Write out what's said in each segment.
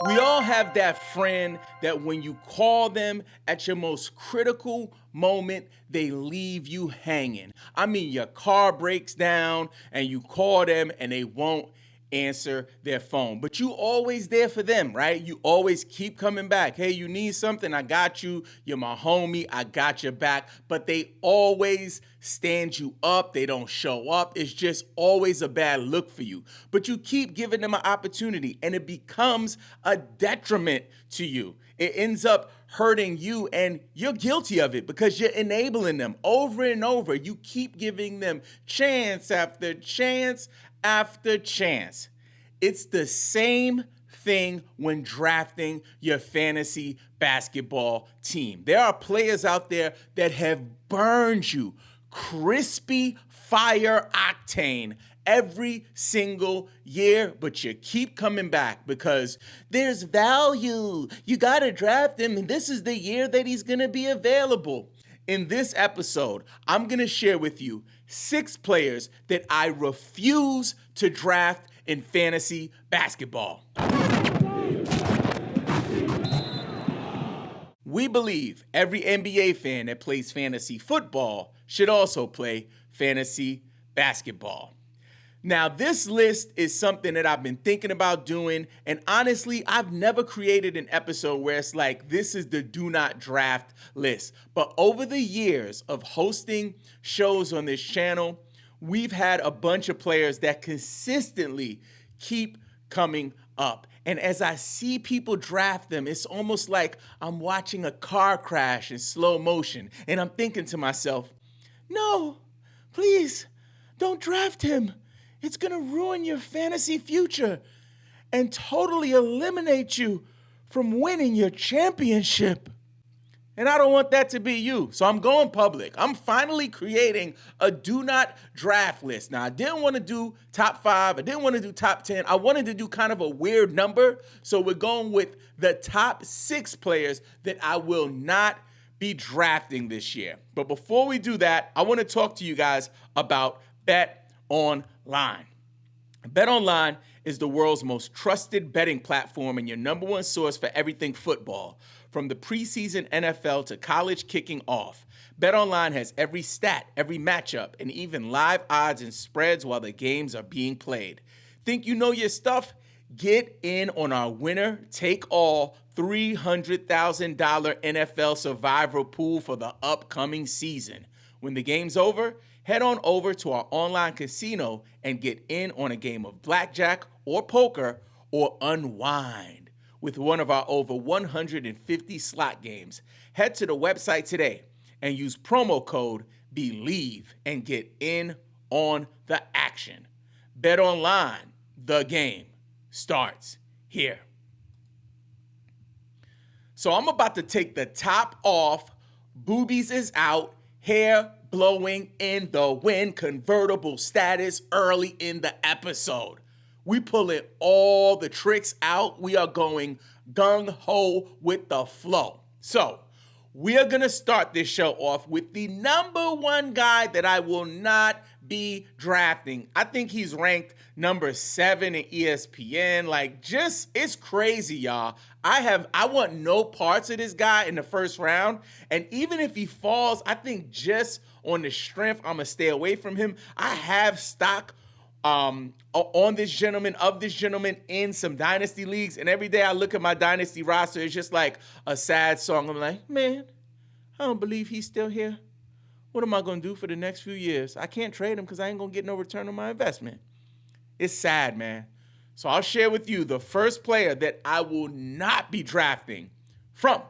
We all have that friend that when you call them at your most critical moment, they leave you hanging. I mean, your car breaks down and you call them and they won't answer their phone. But you always there for them, right? You always keep coming back. Hey, you need something? I got you. You're my homie. I got your back. But they always stand you up. They don't show up. It's just always a bad look for you. But you keep giving them an opportunity and it becomes a detriment to you. It ends up hurting you and you're guilty of it because you're enabling them over and over. You keep giving them chance after chance after chance. It's the same thing when drafting your fantasy basketball team. There are players out there that have burned you crispy fire octane every single year, but you keep coming back because there's value. You got to draft him, and this is the year that he's going to be available. In this episode, I'm going to share with you 6 players that I refuse to draft in fantasy basketball. We believe every NBA fan that plays fantasy football should also play fantasy basketball. Now, this list is something that I've been thinking about doing, and honestly, I've never created an episode where it's like, this is the do not draft list. But over the years of hosting shows on this channel, we've had a bunch of players that consistently keep coming up. And as I see people draft them, it's almost like I'm watching a car crash in slow motion, and I'm thinking to myself, no, please, don't draft him. It's going to ruin your fantasy future and totally eliminate you from winning your championship. And I don't want that to be you. So I'm going public. I'm finally creating a do not draft list. Now, I didn't want to do top 5. I didn't want to do top 10. I wanted to do kind of a weird number. So we're going with the top 6 players that I will not be drafting this year. But before we do that, I want to talk to you guys about BetOnline. BetOnline is the world's most trusted betting platform and your number one source for everything football. From the preseason NFL to college kicking off, BetOnline has every stat, every matchup, and even live odds and spreads while the games are being played. Think you know your stuff? Get in on our winner-take-all $300,000 NFL Survivor pool for the upcoming season. When the game's over, head on over to our online casino and get in on a game of blackjack or poker or unwind with one of our over 150 slot games. Head to the website today and use promo code BELIEVE and get in on the action. BetOnline, the game starts here. So I'm about to take the top off. Boobies is out. Hair blowing in the wind, convertible status early in the episode. We pulling all the tricks out. We are going gung-ho with the flow. So we are going to start this show off with the number one guy that I will not be drafting. I think he's ranked number 7 in ESPN. It's crazy, y'all. I want no parts of this guy in the first round. And even if he falls, I think just on the strength, I'm going to stay away from him. I have stock on this gentleman, in some dynasty leagues. And every day I look at my dynasty roster, it's just like a sad song. I'm like, man, I don't believe he's still here. What am I going to do for the next few years? I can't trade him because I ain't going to get no return on my investment. It's sad, man. So I'll share with you the first player that I will not be drafting from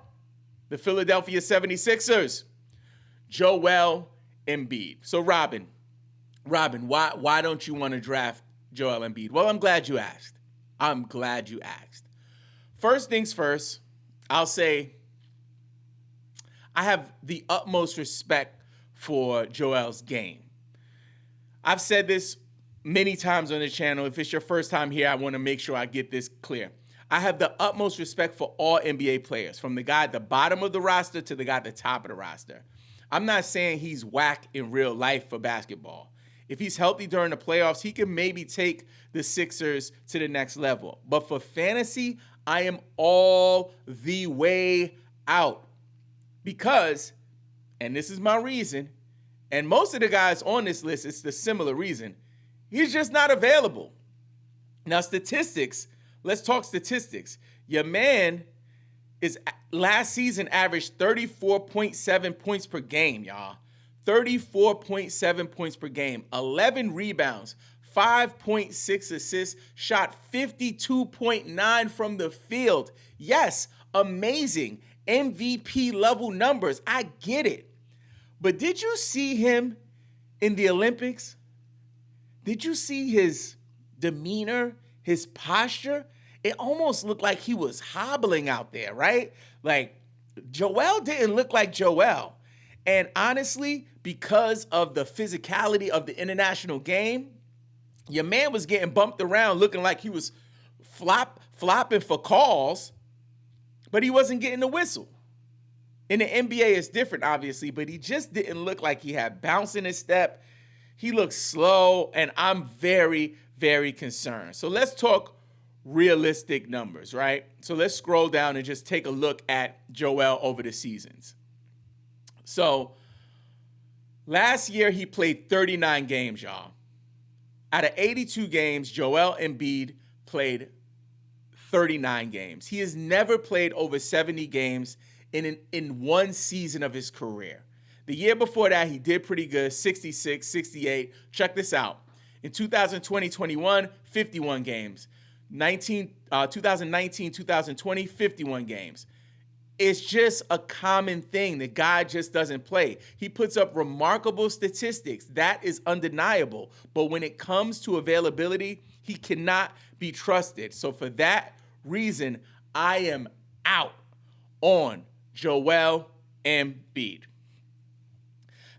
the Philadelphia 76ers, Joel Embiid. So Robin, why don't you want to draft Joel Embiid? Well, I'm glad you asked. First things first, I'll say I have the utmost respect for Joel's game. I've said this many times on the channel. If it's your first time here, I want to make sure I get this clear. I have the utmost respect for all NBA players, from the guy at the bottom of the roster to the guy at the top of the roster. I'm not saying he's whack in real life for basketball. If he's healthy during the playoffs, he can maybe take the Sixers to the next level. But for fantasy, I am all the way out. Because, and this is my reason, and most of the guys on this list, it's the similar reason, he's just not available. Now, statistics, let's talk statistics. Your man is last season averaged 34.7 points per game, y'all. 34.7 points per game, 11 rebounds, 5.6 assists, shot 52.9 from the field. Yes, amazing. MVP level numbers. I get it. But did you see him in the Olympics? Did you see his demeanor, his posture? It almost looked like he was hobbling out there, right? Like, Joel didn't look like Joel. And honestly, because of the physicality of the international game, your man was getting bumped around looking like he was flopping for calls, but he wasn't getting the whistle. In the NBA, it's different, obviously, but he just didn't look like he had bounce in his step. He looked slow, and I'm very, very concerned. So let's talk realistic numbers, right? So let's scroll down and just take a look at Joel over the seasons. So last year, he played 39 games, y'all. Out of 82 games, Joel Embiid played 39 games. He has never played over 70 games in one season of his career. The year before that, he did pretty good, 66, 68. Check this out. In 2020-21, 51 games. 2019, 2020, 51 games. It's just a common thing. The guy just doesn't play. He puts up remarkable statistics. That is undeniable. But when it comes to availability, he cannot be trusted. So for that reason, I am out on Joel Embiid.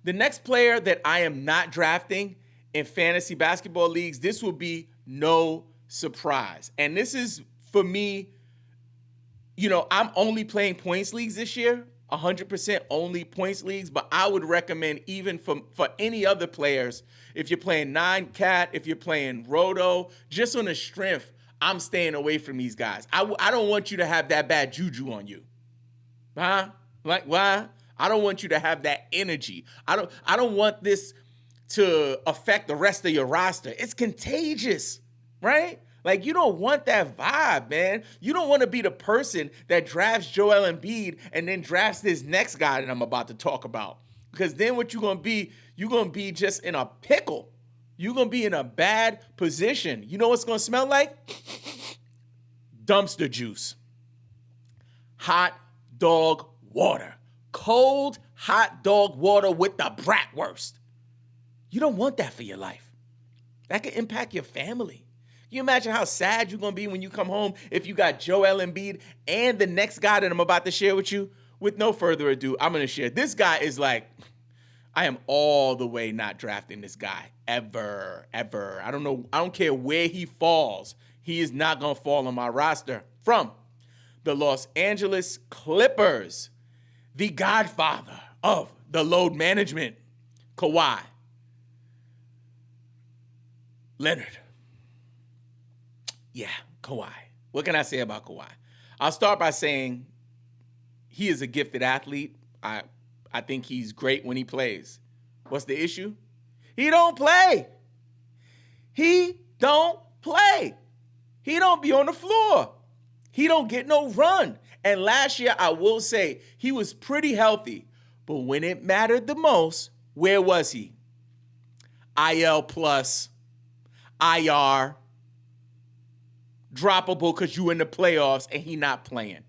The next player that I am not drafting in fantasy basketball leagues, this will be no surprise. And this is, for me, I'm only playing points leagues this year, 100% only points leagues, but I would recommend even for any other players, if you're playing 9-cat, if you're playing roto, just on the strength, I'm staying away from these guys. I don't want you to have that bad juju on you. Huh? Like, why? I don't want you to have that energy. I don't want this to affect the rest of your roster. It's contagious, right? Like, you don't want that vibe, man. You don't want to be the person that drafts Joel Embiid and then drafts this next guy that I'm about to talk about. Because then what you're going to be just in a pickle. You're going to be in a bad position. You know what's going to smell like? Dumpster juice. Hot dog water. Cold hot dog water with the bratwurst. You don't want that for your life. That could impact your family. Can you imagine how sad you're going to be when you come home if you got Joel Embiid and the next guy that I'm about to share with you? With no further ado, I'm going to share. This guy is like, I am all the way not drafting this guy ever. I don't know. I don't care where he falls. He is not going to fall on my roster. From the Los Angeles Clippers, the godfather of the load management, Kawhi Leonard. Yeah, Kawhi. What can I say about Kawhi? I'll start by saying he is a gifted athlete. I think he's great when he plays. What's the issue? He don't play. He don't play. He don't be on the floor. He don't get no run. And last year, I will say, he was pretty healthy. But when it mattered the most, where was he? IL plus, IR, droppable because you in the playoffs and he not playing.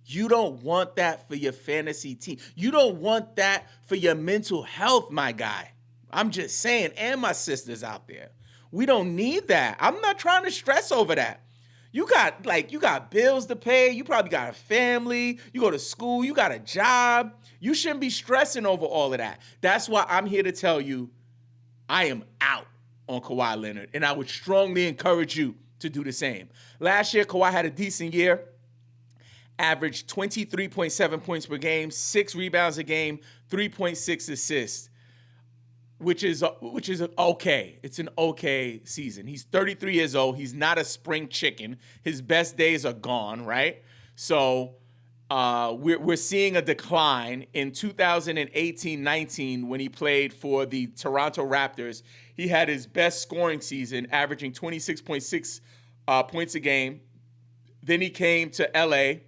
You don't want that for your fantasy team. You don't want that for your mental health, my guy. I'm just saying, and my sisters out there. We don't need that. I'm not trying to stress over that. You got bills to pay. You probably got a family. You go to school. You got a job. You shouldn't be stressing over all of that. That's why I'm here to tell you I am out on Kawhi Leonard, and I would strongly encourage you to do the same. Last year, Kawhi had a decent year, averaged 23.7 points per game, 6 rebounds a game, 3.6 assists. which is okay. It's an okay season. He's 33 years old. He's not a spring chicken. His best days are gone, right? So we're seeing a decline in 2018-19 when he played for the Toronto Raptors. He had his best scoring season, averaging 26.6 points a game. Then he came to LA.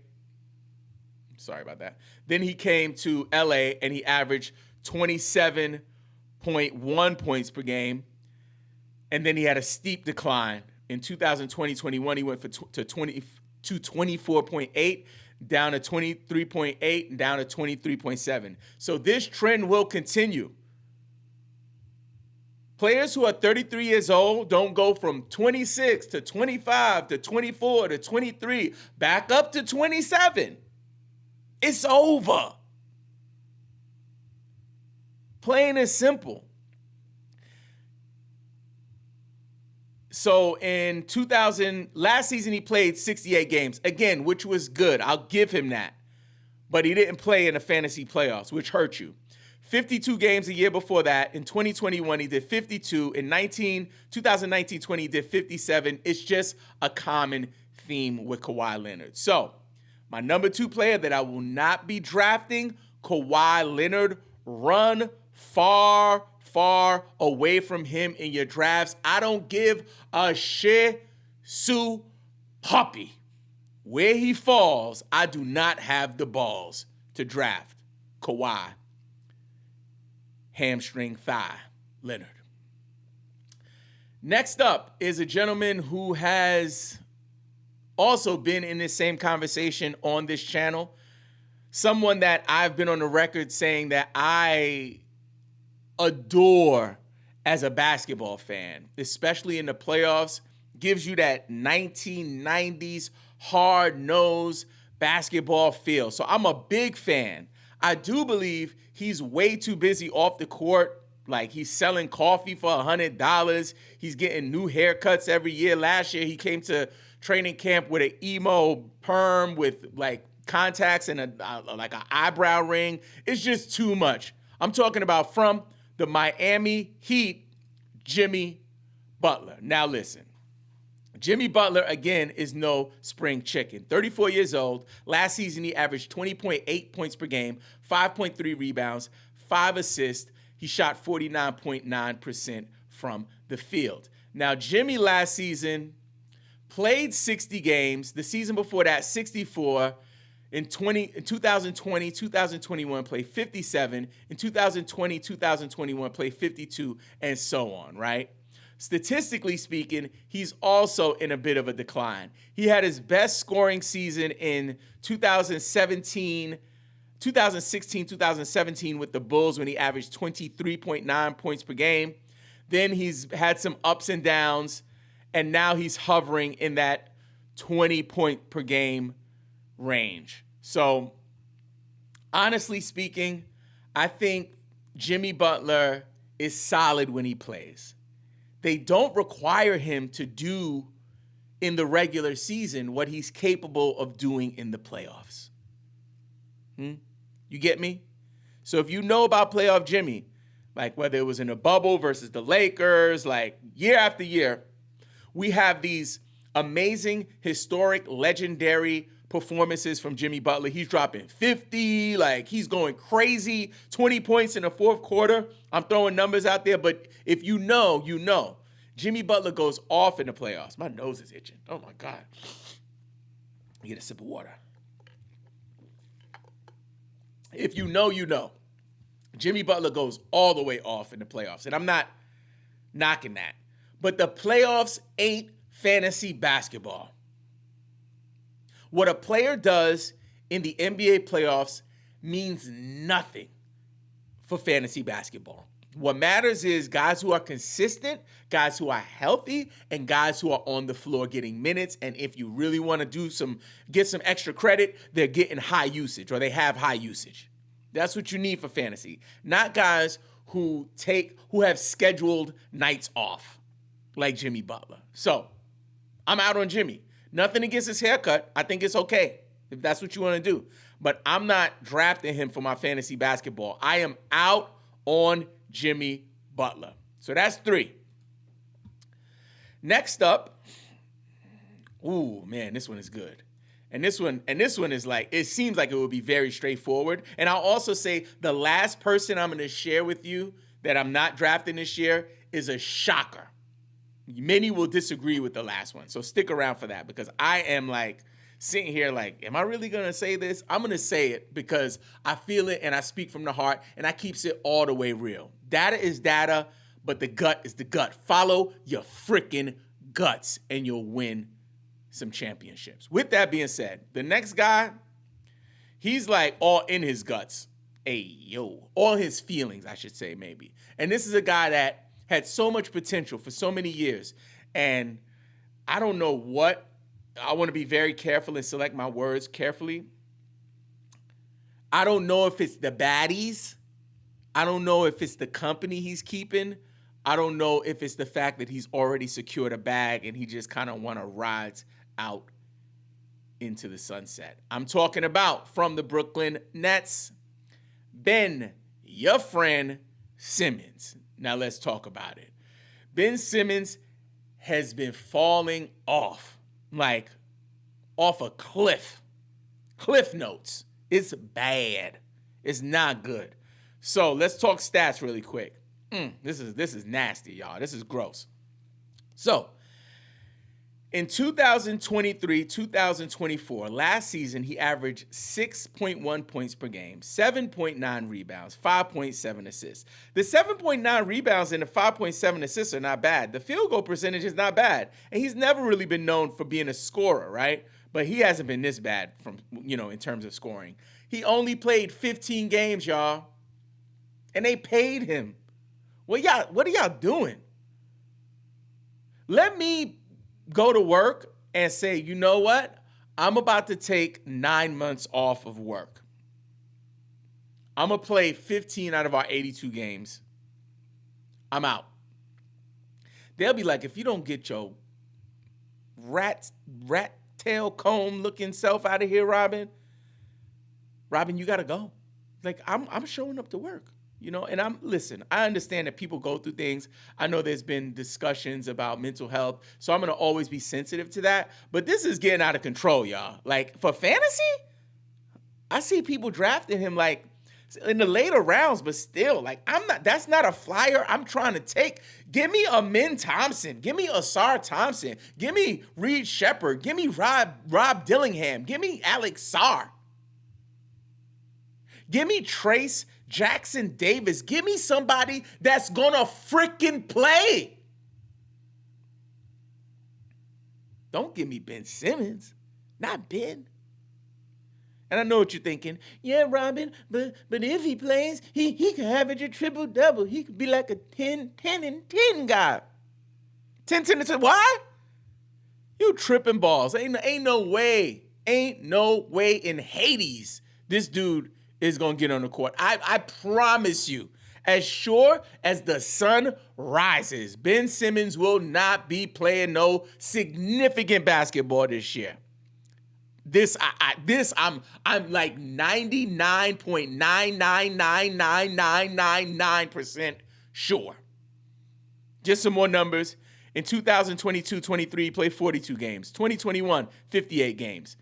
Sorry about that. Then he came to LA and he averaged 27.1 points per game. And then he had a steep decline. In 2020-21, he went to 24.8, down to 23.8, and down to 23.7. So this trend will continue. Players who are 33 years old don't go from 26 to 25 to 24 to 23 back up to 27. It's over. Plain and simple. So in last season he played 68 games, again, which was good. I'll give him that. But he didn't play in the fantasy playoffs, which hurt you. 52 games a year before that. In 2021, he did 52. In 2019-20, he did 57. It's just a common theme with Kawhi Leonard. So my number 2 player that I will not be drafting, Kawhi Leonard. Run far away from him in your drafts. I don't give a shit, Sue Puppy. Where he falls, I do not have the balls to draft Kawhi. Hamstring thigh, Leonard. Next up is a gentleman who has also been in this same conversation on this channel. Someone that I've been on the record saying that I adore as a basketball fan, especially in the playoffs. Gives you that 1990s hard-nosed basketball feel. So I'm a big fan. I do believe he's way too busy off the court. Like, he's selling coffee for $100. He's getting new haircuts every year. Last year, he came to training camp with an emo perm with, like, contacts and an eyebrow ring. It's just too much. I'm talking about from the Miami Heat, Jimmy Butler. Now, listen. Jimmy Butler, again, is no spring chicken. 34 years old. Last season, he averaged 20.8 points per game, 5.3 rebounds, 5 assists. He shot 49.9% from the field. Now, Jimmy last season played 60 games. The season before that, 64. In 2020, 2021, played 57. In 2020, 2021, played 52, and so on, right? Statistically speaking, he's also in a bit of a decline. He had his best scoring season in 2016, 2017 with the Bulls when he averaged 23.9 points per game. Then he's had some ups and downs, and now he's hovering in that 20-point per game range. So, honestly speaking, I think Jimmy Butler is solid when he plays. They don't require him to do in the regular season what he's capable of doing in the playoffs. You get me? So if you know about playoff Jimmy, like whether it was in a bubble versus the Lakers, like year after year, we have these amazing, historic, legendary performances from Jimmy Butler. He's dropping 50, like he's going crazy, 20 points in the fourth quarter. I'm throwing numbers out there, but if you know, you know. Jimmy Butler goes off in the playoffs. My nose is itching. Oh, my God. Get a sip of water. If you know, you know. Jimmy Butler goes all the way off in the playoffs, and I'm not knocking that. But the playoffs ain't fantasy basketball. What a player does in the NBA playoffs means nothing for fantasy basketball. What matters is guys who are consistent, guys who are healthy, and guys who are on the floor getting minutes. And if you really want to get some extra credit, they're getting high usage or they have high usage. That's what you need for fantasy. Not guys who have scheduled nights off like Jimmy Butler. So I'm out on Jimmy. Nothing against his haircut. I think it's okay if that's what you want to do. But I'm not drafting him for my fantasy basketball. I am out on Jimmy Butler. So that's 3. Next up, ooh, man, this one is good. And this one is like, it seems like it would be very straightforward. And I'll also say the last person I'm going to share with you that I'm not drafting this year is a shocker. Many will disagree with the last one. So stick around for that, because I am like sitting here like, am I really going to say this? I'm going to say it because I feel it and I speak from the heart, and I keeps it all the way real. Data is data, but the gut is the gut. Follow your freaking guts and you'll win some championships. With that being said, the next guy, he's like all in his guts. All his feelings, I should say, maybe. And this is a guy that had so much potential for so many years. And I don't know what, I want to be very careful and select my words carefully. I don't know if it's the baddies. I don't know if it's the company he's keeping. I don't know if it's the fact that he's already secured a bag and he just kind of want to ride out into the sunset. I'm talking about, from the Brooklyn Nets, your friend Simmons. Now let's talk about it. Ben Simmons has been falling off, like off a cliff. Cliff notes. It's bad. It's not good. So let's talk stats really quick. This is nasty, y'all. This is gross. So in 2023, 2024, last season, he averaged 6.1 points per game, 7.9 rebounds, 5.7 assists. The 7.9 rebounds and the 5.7 assists are not bad. The field goal percentage is not bad. And he's never really been known for being a scorer, right? But he hasn't been this bad from, in terms of scoring. He only played 15 games, y'all. And they paid him. What are y'all doing? Let me go to work and say, you know what? I'm about to take 9 months off of work. I'm going to play 15 out of our 82 games. I'm out. They'll be like, if you don't get your rat tail comb looking self out of here, Robin, you got to go. Like, I'm showing up to work. And I understand that people go through things. I know there's been discussions about mental health, so I'm going to always be sensitive to that. But this is getting out of control, y'all. Like, for fantasy, I see people drafting him, like, in the later rounds, but still, like, that's not a flyer I'm trying to take. Give me a Min Thompson. Give me Asar Thompson. Give me Reed Shepard. Give me Rob Dillingham. Give me Alex Sarr. Give me Trace Jackson Davis. Give me somebody that's gonna freaking play. Don't give me Ben Simmons. Not Ben. And I know what you're thinking. Yeah, Robin, but if he plays, he can average a triple-double. He could be like a 10 and 10 guy. 10 and 10. Why? You tripping balls. Ain't no way. Ain't no way in Hades this dude is going to get on the court. I promise you, as sure as the sun rises, Ben Simmons will not be playing no significant basketball this year. I'm like 99.9999999% sure. Just some more numbers. In 2022-23, he played 42 games. 2021, 58 games.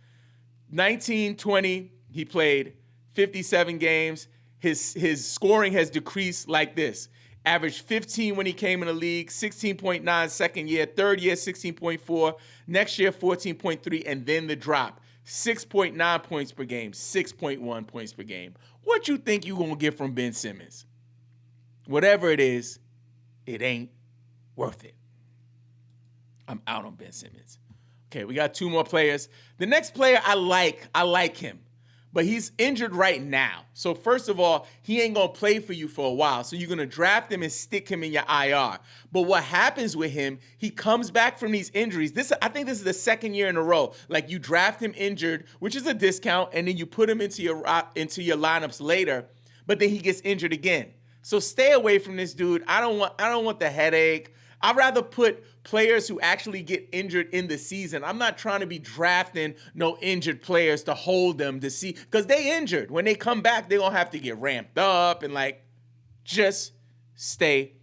19-20, he played 57 games. His scoring has decreased like this. Averaged 15 when he came in the league, 16.9 second year, third year 16.4, next year 14.3, and then the drop. 6.9 points per game, 6.1 points per game. What you think you gonna get from Ben Simmons? Whatever it is, it ain't worth it. I'm out on Ben Simmons. Okay, we got 2 more players. The next player I like him. But he's injured right now. So first of all, he ain't going to play for you for a while. So you're going to draft him and stick him in your IR. But what happens with him, he comes back from these injuries. I think this is the second year in a row. Like, you draft him injured, which is a discount, and then you put him into your lineups later, but then he gets injured again. So stay away from this dude. I don't want the headache. I'd rather put players who actually get injured in the season. I'm not trying to be drafting no injured players to hold them to see, because they injured. When they come back, they're going to have to get ramped up and, like, just stay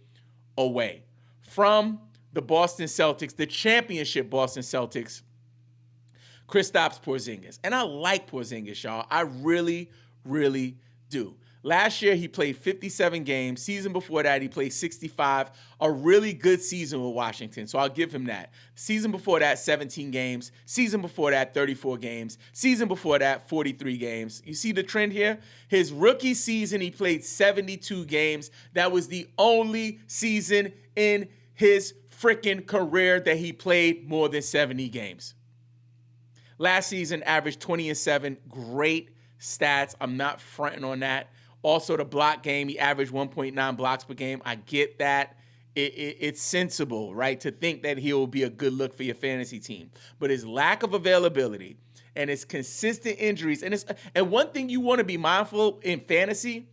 away from the Boston Celtics, the championship Boston Celtics, Kristaps Porzingis. And I like Porzingis, y'all. I really, really do. Last year, he played 57 games. Season before that, he played 65. A really good season with Washington, so I'll give him that. Season before that, 17 games. Season before that, 34 games. Season before that, 43 games. You see the trend here? His rookie season, he played 72 games. That was the only season in his freaking career that he played more than 70 games. Last season, averaged 20-7. Great stats. I'm not fronting on that. Also, the block game, he averaged 1.9 blocks per game. I get that. It's sensible, right, to think that he'll be a good look for your fantasy team. But his lack of availability and his consistent injuries, and one thing you want to be mindful in fantasy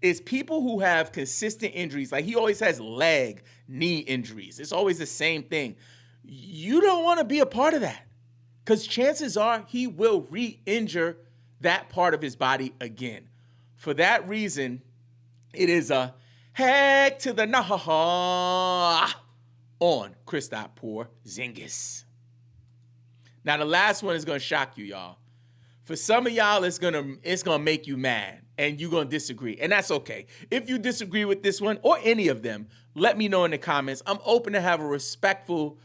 is people who have consistent injuries, like he always has leg, knee injuries. It's always the same thing. You don't want to be a part of that because chances are he will re-injure that part of his body again. For that reason, it is a heck to the nah on Kristaps Porzingis. Now, the last one is going to shock you, y'all. For some of y'all, it's gonna make you mad, and you're going to disagree, and that's okay. If you disagree with this one or any of them, let me know in the comments. I'm open to have a respectful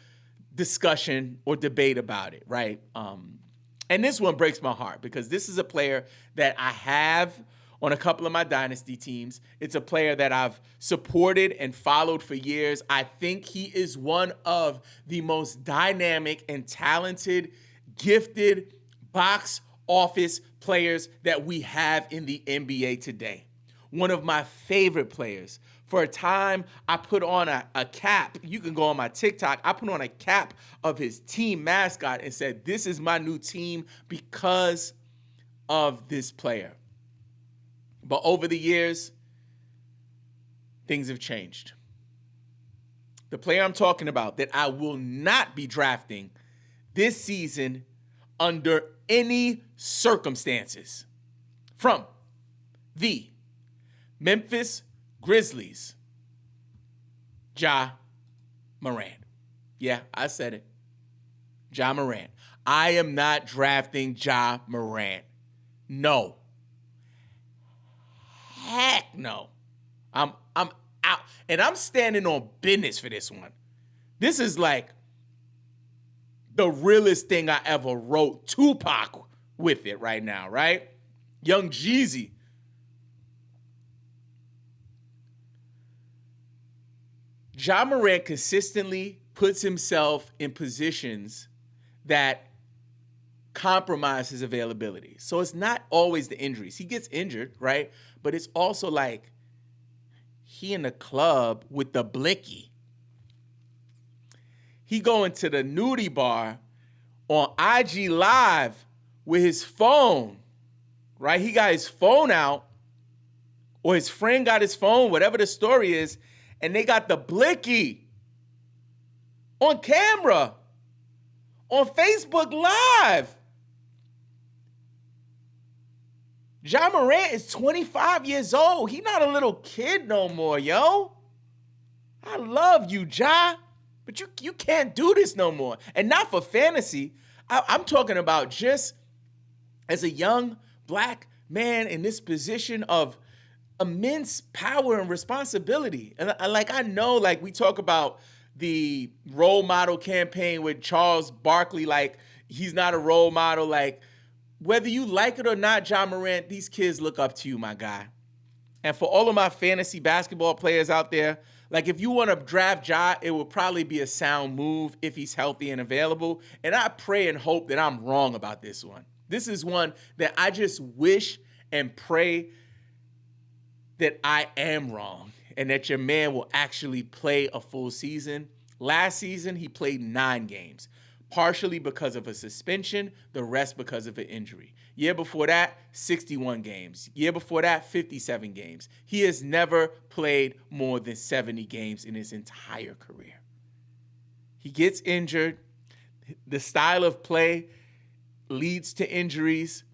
discussion or debate about it, right? And this one breaks my heart because this is a player that I have on a couple of my dynasty teams. It's a player that I've supported and followed for years. I think he is one of the most dynamic and talented, gifted box office players that we have in the NBA today. One of my favorite players. For a time, I put on a cap. You can go on my TikTok. I put on a cap of his team mascot and said, this is my new team because of this player. But over the years, things have changed. The player I'm talking about that I will not be drafting this season under any circumstances from the Memphis Grizzlies, Ja Morant. Yeah, I said it. Ja Morant. I am not drafting Ja Morant. No. Heck no. I'm out. And I'm standing on business for this one. This is like the realest thing I ever wrote. Tupac with it right now, right? Young Jeezy. Ja Morant consistently puts himself in positions that compromise his availability. So it's not always the injuries. He gets injured, right? But it's also like he in the club with the blicky. He going to the nudie bar on IG Live with his phone, right? He got his phone out, or his friend got his phone, whatever the story is, and they got the blicky on camera, on Facebook Live. Ja Morant is 25 years old. He not a little kid no more, yo. I love you, Ja, but you can't do this no more. And not for fantasy. I'm talking about just as a young black man in this position of immense power and responsibility. And I know, like, we talk about the role model campaign with Charles Barkley, like he's not a role model. Like, whether you like it or not, Ja Morant, these kids look up to you, my guy. And for all of my fantasy basketball players out there, like, if you want to draft Ja, it will probably be a sound move if he's healthy and available. And I pray and hope that I'm wrong about this one. This is one that I just wish and pray that I am wrong and that your man will actually play a full season. Last season, he played 9 games, partially because of a suspension, the rest because of an injury. Year before that, 61 games. Year before that, 57 games. He has never played more than 70 games in his entire career. He gets injured. The style of play leads to injuries.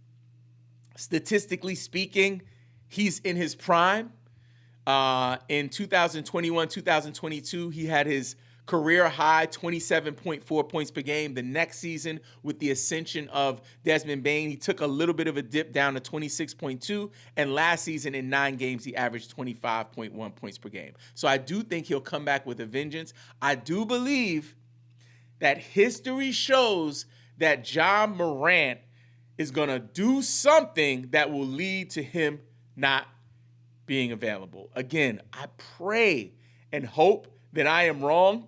Statistically speaking, he's in his prime. In 2021, 2022, he had his career high 27.4 points per game. The next season, with the ascension of Desmond Bane, he took a little bit of a dip down to 26.2. And last season, in 9 games, he averaged 25.1 points per game. So I do think he'll come back with a vengeance. I do believe that history shows that Ja Morant is going to do something that will lead to him not being available. Again, I pray and hope that I am wrong,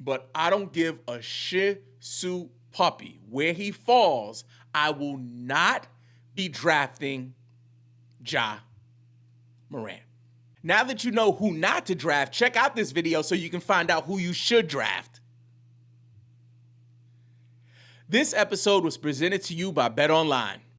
but I don't give a shih-tzu puppy where he falls. I will not be drafting Ja Morant. Now that you know who not to draft, check out this video so you can find out who you should draft. This episode was presented to you by BetOnline.